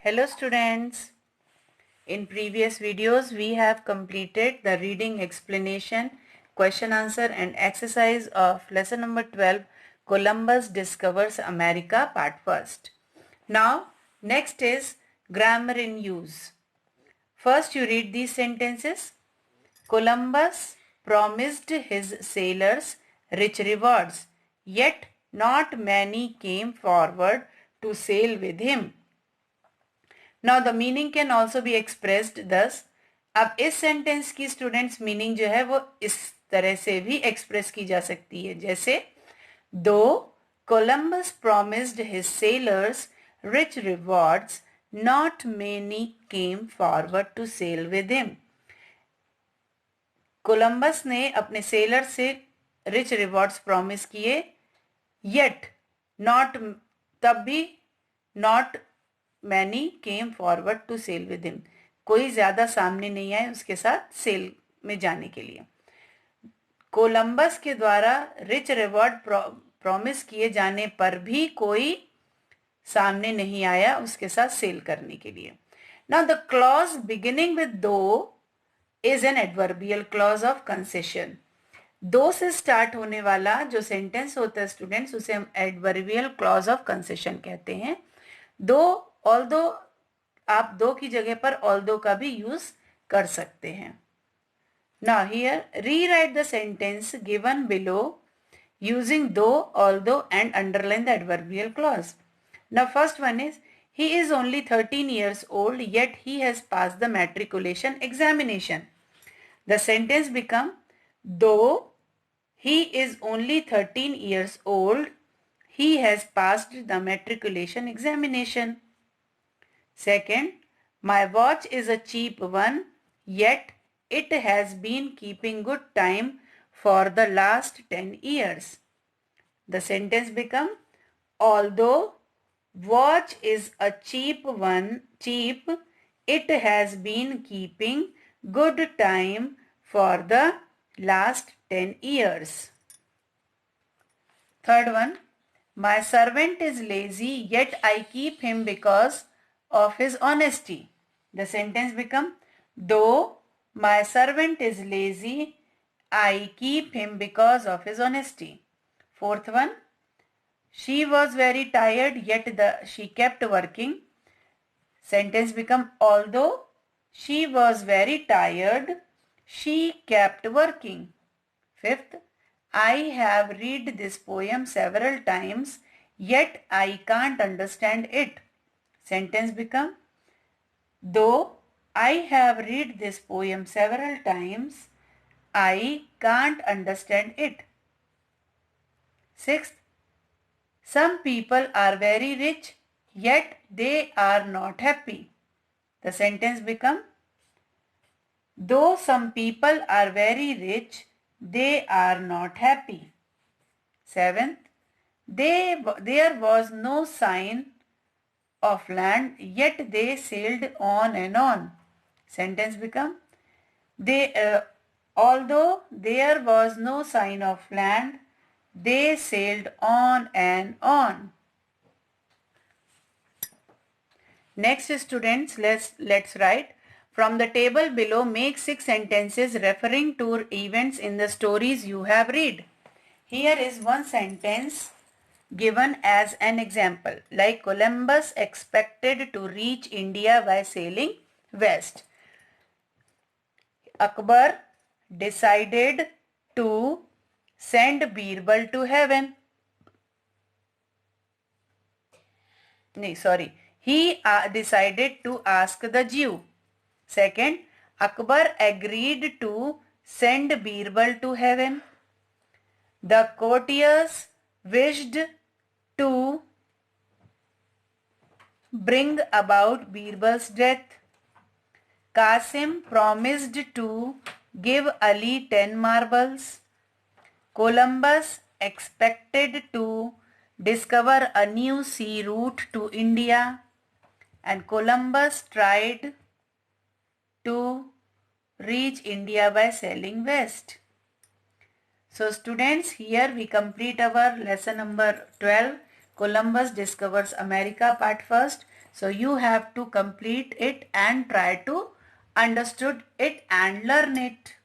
Hello students. In previous videos we have completed the reading explanation, question answer and exercise of lesson number 12, Columbus Discovers America, part 1st. Now next is grammar in use. First you read these sentences. Columbus promised his sailors rich rewards, yet not many came forward to sail with him. Now the meaning can also be expressed thus. अब इस sentence की students meaning जो है वो इस तरह से भी एक्सप्रेस की जा सकती है, जैसे दो Columbus promised his sailors rich rewards, not many came forward to sail with him. Columbus ने अपने सेलर से रिच रिवॉर्ड्स प्रॉमिस किए, येट नॉट तब भी not many came forward to sail with him, कोई ज्यादा सामने नहीं आए उसके साथ सेल में जाने के लिए. कोलंबस के द्वारा रिच रिवॉर्ड प्रॉमिस किए जाने पर भी कोई सामने नहीं आया उसके साथ सेल करने के लिए. Now the clause beginning with though is an adverbial clause of concession. Though से स्टार्ट होने वाला जो सेंटेंस होता है स्टूडेंट्स, उसे हम एडवर्बियल क्लॉज ऑफ कंसेशन कहते हैं. दो ऑल्दो आप दो की जगह पर ऑल्दो का भी यूज कर सकते हैं. Now here rewrite the sentence given below using though, although and underline the adverbial clause. Now first one is he is only 13 years old yet he has passed the matriculation examination. The sentence become though he is only 13 years old he has passed the matriculation examination. Second, my watch is a cheap one, yet it has been keeping good time for the last 10 years. The sentence become although watch is a cheap, it has been keeping good time for the last 10 years. Third one, my servant is lazy yet I keep him because of his honesty. The sentence become though my servant is lazy I keep him because of his honesty. Fourth one, she was very tired yet she kept working. Sentence become although she was very tired she kept working. Fifth, I have read this poem several times yet I can't understand it. Sentence become though I have read this poem several times I can't understand it. Sixth, some people are very rich yet they are not happy. The sentence become though some people are very rich they are not happy. Seventh, there was no sign of land yet they sailed on and on. Sentence become although there was no sign of land they sailed on and on. Next students, let's write. From the table below, make 6 sentences referring to events in the stories you have read. Here is one sentence given as an example, like Columbus expected to reach India by sailing west. Akbar decided to send Birbal to heaven. He decided to ask the Jew. Second, Akbar agreed to send Birbal to heaven. The courtiers wished to bring about Birbal's death. Qasim promised to give Ali 10 marbles. Columbus expected to discover a new sea route to India, and Columbus tried to reach India by sailing west. So students, here we complete our lesson number 12, Columbus Discovers America, part 1st. So you have to complete it and try to understood it and learn it.